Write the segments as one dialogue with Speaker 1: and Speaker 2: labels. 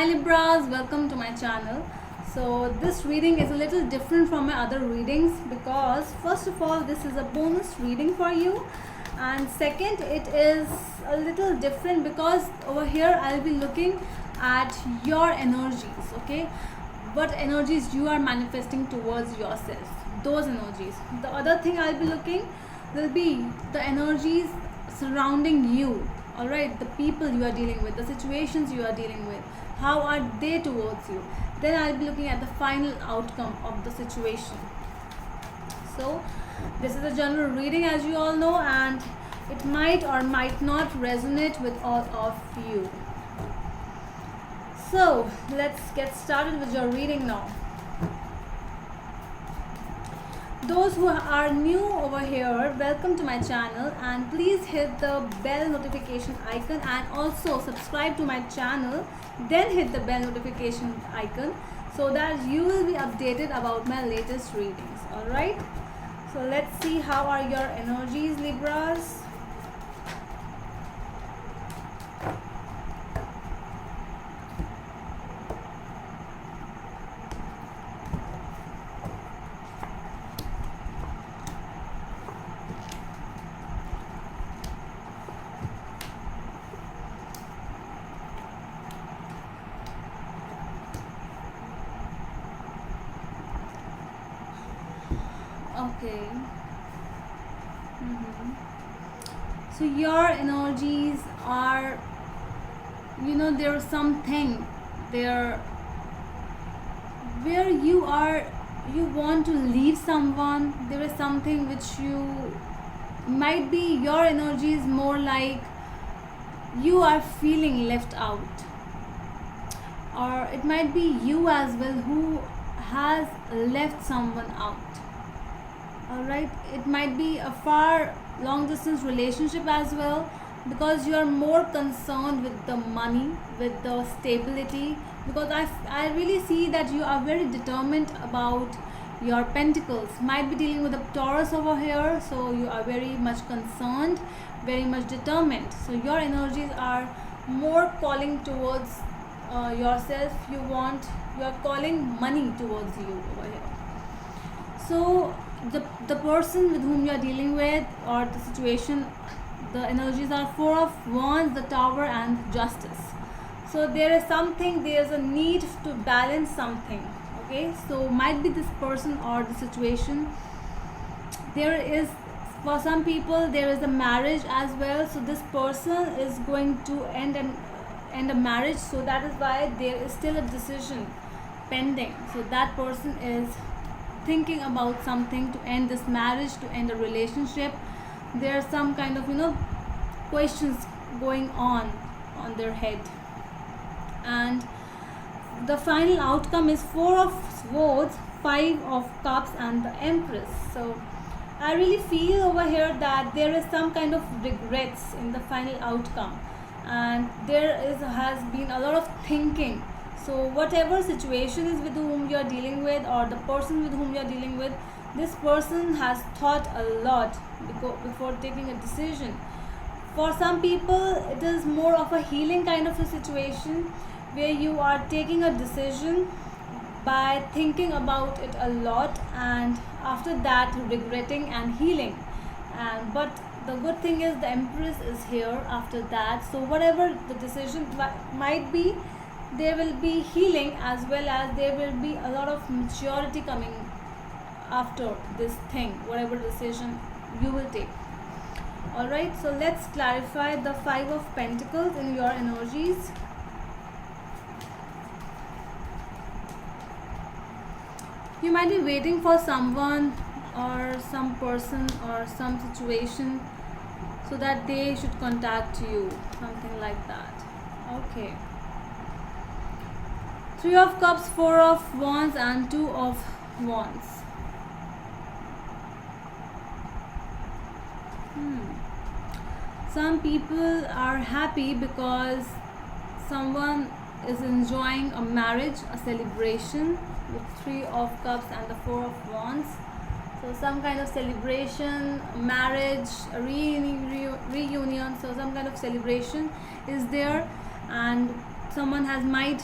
Speaker 1: Hi Libras, welcome to my channel. So this reading is a little different from my other readings because first of all this is a bonus reading for you, and second it is a little different because over here I'll be looking at your energies, okay? What energies you are manifesting towards yourself, those energies. The other thing I'll be looking will be the energies surrounding you, all right? The people you are dealing with, the situations you are dealing with, how are they towards you. Then I'll be looking at the final outcome of the situation. So this is a general reading, as you all know, and it might or might not resonate with all of you. So let's get started with your reading now. Those who are new over here, welcome to my channel, and please hit the bell notification icon and also subscribe to my channel, then hit the bell notification icon so that you will be updated about my latest readings. All right, so let's see how are your energies, Libras. Okay. So your energies are, there's something there where you want to leave someone. There is something which you might be, your energy is more like you are feeling left out, or it might be you as well who has left someone out. Alright, it might be a far long distance relationship as well, because you are more concerned with the money, with the stability, because I really see that you are very determined about your pentacles. Might be dealing with a Taurus over here, so you are very much concerned, very much determined. So your energies are more calling towards yourself. You are calling money towards you over here. So the person with whom you are dealing with, or the situation, the energies are Four of Wands, the Tower, and Justice. So there is a need to balance something, okay? So might be this person or the situation, there is, for some people there is a marriage as well. So this person is going to end a marriage, so that is why there is still a decision pending. So that person is thinking about something to end this marriage, to end a relationship. There are some kind of questions going on their head, and the final outcome is Four of Swords, Five of Cups, and the Empress. So I really feel over here that there is some kind of regrets in the final outcome, and has been a lot of thinking. So whatever situation is with whom you are dealing with, or the person with whom you are dealing with, this person has thought a lot before taking a decision. For some people it is more of a healing kind of a situation, where you are taking a decision by thinking about it a lot, and after that regretting and healing. But the good thing is the Empress is here after that. So whatever the decision might be, there will be healing, as well as there will be a lot of maturity coming after this thing, whatever decision you will take. Alright, so let's clarify the Five of Pentacles in your energies. You might be waiting for someone or some person or some situation, so that they should contact you, something like that. Okay. Three of Cups, Four of Wands, and Two of Wands. Some people are happy because someone is enjoying a marriage, a celebration, with Three of Cups and the Four of Wands. So some kind of celebration, marriage, a reunion, so some kind of celebration is there, and someone might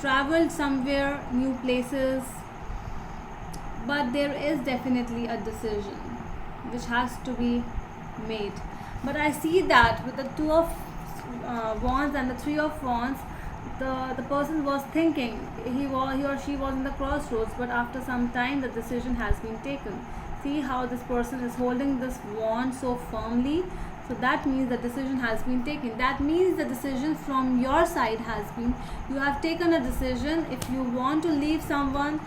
Speaker 1: traveled somewhere, new places, but there is definitely a decision which has to be made. But I see that with the two of wands and the three of wands, the person was thinking, he or she was in the crossroads, but after some time the decision has been taken. See how this person is holding this wand so firmly. So that means the decision has been taken. That means the decision from your side has been, you have taken a decision. If you want to leave someone,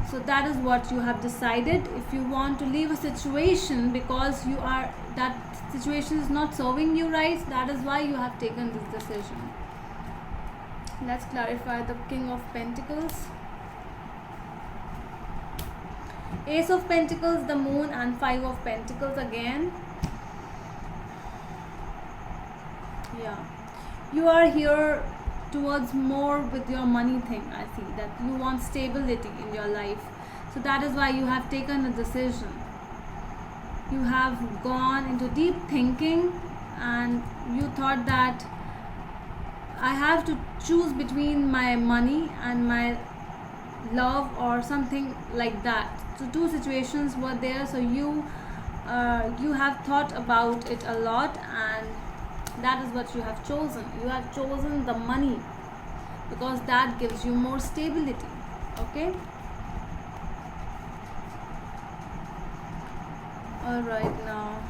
Speaker 1: so that is what you have decided. If you want to leave a situation because that situation is not serving you right, that is why you have taken this decision. Let's clarify the King of Pentacles, Ace of Pentacles, the Moon, and Five of Pentacles again. Yeah, you are here towards more with your money thing. I see that you want stability in your life, so that is why you have taken a decision. You have gone into deep thinking and you thought that I have to choose between my money and my love or something like that. So two situations were there, so you have thought about it a lot, and that is what you have chosen. You have chosen the money because that gives you more stability. Okay, all right, now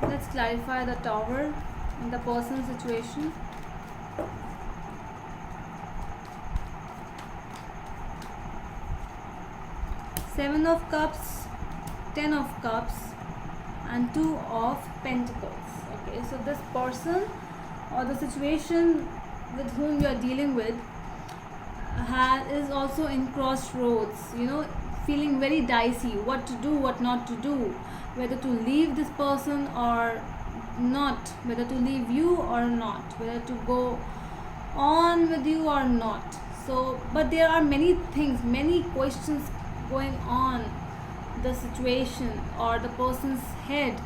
Speaker 1: let's clarify the Tower in the personal situation. Seven of Cups, Ten of Cups, and Two of Pentacles. Okay, so this person or the situation with whom you are dealing with is also in crossroads, feeling very dicey, what to do, what not to do, whether to leave this person or not, whether to leave you or not, whether to go on with you or not. So, but there are many things, many questions going on the situation or the person's head,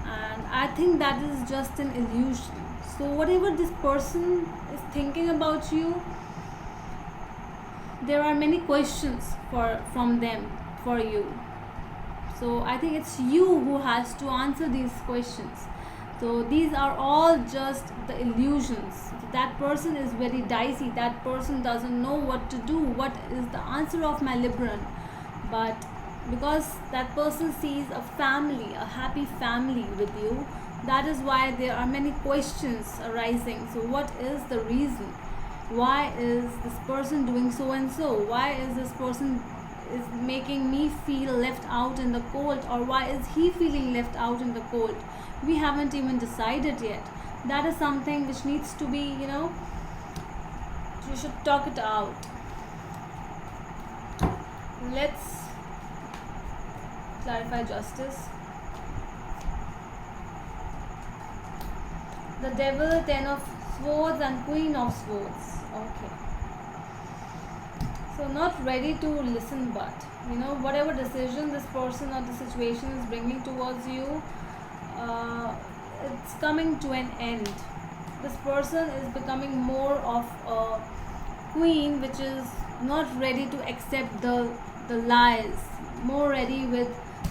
Speaker 1: and I think that is just an illusion. So whatever this person is thinking about you, there are many questions from them for you. So I think it's you who has to answer these questions. So these are all just the illusions. That person is very dicey. That person doesn't know what to do. What is the answer of my Libran? But because that person sees a family, a happy family with you, that is why there are many questions arising. So what is the reason? Why is this person doing so and so? Why is this person is making me feel left out in the cold, or why is he feeling left out in the cold? We haven't even decided yet. That is something which needs to be, you should talk it out. Let's clarify Justice. The Devil, Ten of Swords, and Queen of Swords. Okay. So not ready to listen, but whatever decision this person or the situation is bringing towards you, it's coming to an end. This person is becoming more of a queen which is not ready to accept the lies, more ready with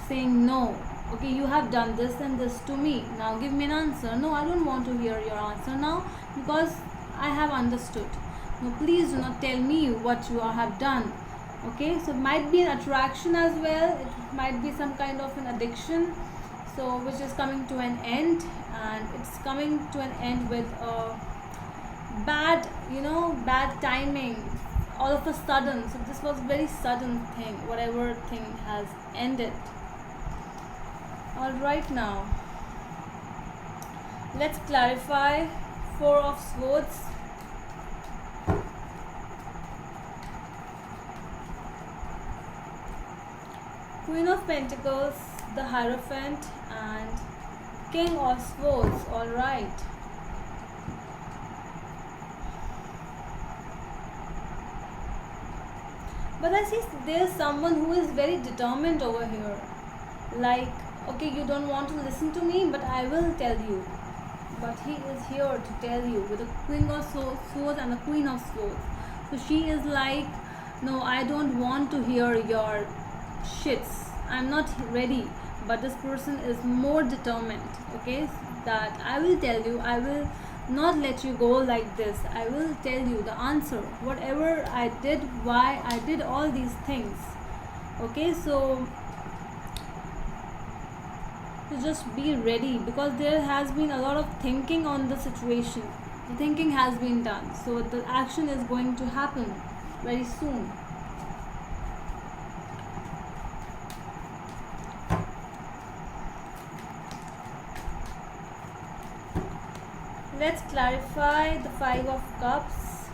Speaker 1: saying no. Okay, you have done this and this to me, now give me an answer. No, I don't want to hear your answer now because I have understood. No, please do not tell me what you have done. Okay, so it might be an attraction as well, it might be some kind of an addiction, so which is coming to an end, and it's coming to an end with a bad timing all of a sudden. So this was very sudden thing, whatever thing has ended. All right, now let's clarify Four of Swords, Queen of Pentacles, the Hierophant, and King of Swords. All right. But I see there's someone who is very determined over here. Like, okay, you don't want to listen to me, but I will tell you but he is here to tell you with the King of Swords and the Queen of Swords. So she is like, no, I don't want to hear your shits, I'm not ready. But this person is more determined, okay, that I will tell you, I will not let you go like this, I will tell you the answer, whatever I did, why I did all these things. Okay, so just be ready, because there has been a lot of thinking on the situation. The thinking has been done, so the action is going to happen very soon. Let's clarify the Five of Cups,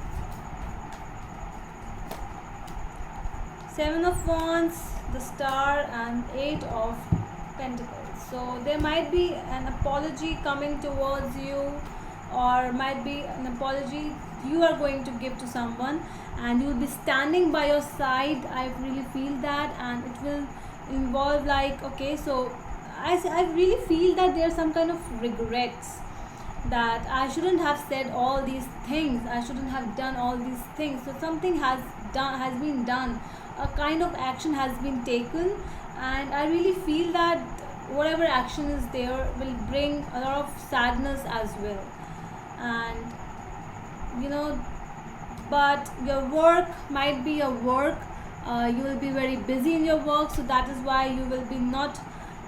Speaker 1: Seven of Wands, the Star, and Eight of Pentacles. So there might be an apology coming towards you, or might be an apology you are going to give to someone, and you will be standing by your side. I really feel that, and it will involve like, okay, so I really feel that there are some kind of regrets, that I shouldn't have said all these things, I shouldn't have done all these things. So something has been done, a kind of action has been taken, and I really feel that whatever action is there will bring a lot of sadness as well. And but your work might be your work, you will be very busy in your work, so that is why you will be not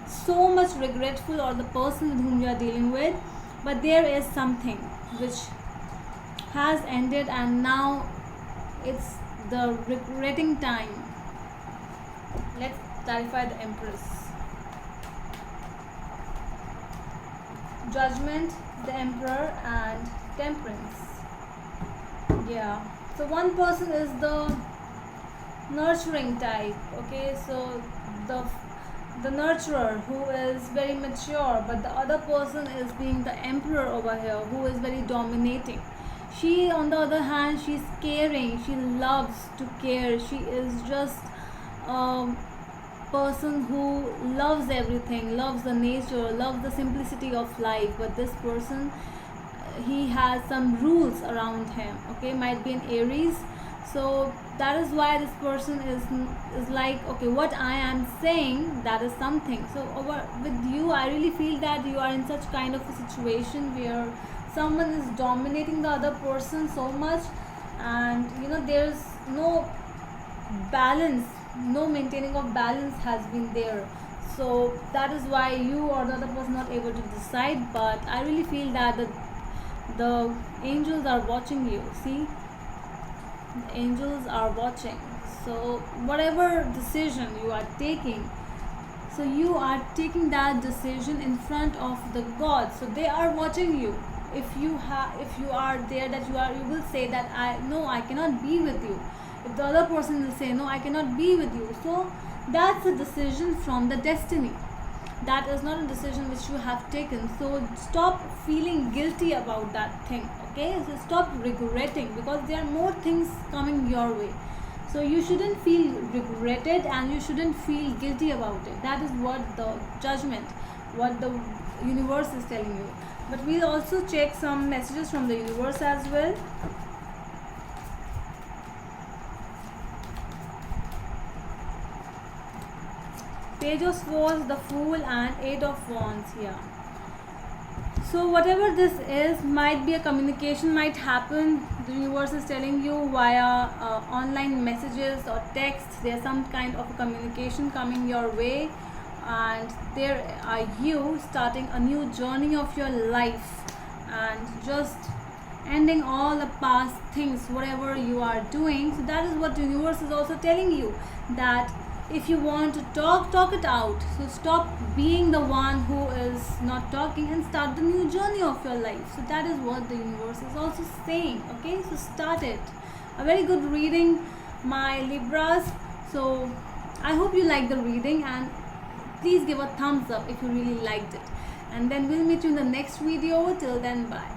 Speaker 1: so much regretful, or the person with whom you are dealing with. But there is something which has ended, and now it's the regretting time. Let's clarify the Empress. Judgment, the Emperor, and Temperance. Yeah, so one person is the nurturing type, okay, so the nurturer, who is very mature, but the other person is being the Emperor over here, who is very dominating. She, on the other hand, she's caring, she loves to care, she is just a person who loves everything, loves the nature, loves the simplicity of life. But this person, he has some rules around him, okay, might be an Aries. So that is why this person is like, okay, what I am saying, that is something. So with you, I really feel that you are in such kind of a situation where someone is dominating the other person so much, and there's no balance, no maintaining of balance has been there. So that is why you or the other person not able to decide. But I really feel that the angels are watching you. See, the angels are watching. So whatever decision you are taking, so you are taking that decision in front of the gods, so they are watching you. If you are there, that you will say that I cannot be with you. If the other person will say, no, I cannot be with you, so that's a decision from the destiny. That is not a decision which you have taken. So stop feeling guilty about that thing, okay? So stop regretting, because there are more things coming your way. So you shouldn't feel regretted, and you shouldn't feel guilty about it. That is what the judgment, what the universe is telling you. But we'll also check some messages from the universe as well. Page of Swords, the Fool, and Eight of Wands here. So whatever this is, might be a communication might happen. The universe is telling you via online messages or texts. There's some kind of a communication coming your way, and there are you starting a new journey of your life, and just ending all the past things, whatever you are doing. So that is what the universe is also telling you, that if you want to talk it out. So stop being the one who is not talking, and start the new journey of your life. So that is what the universe is also saying, okay? So start it. A very good reading, my Libras. So I hope you like the reading, and please give a thumbs up if you really liked it. And then we'll meet you in the next video. Till then, bye.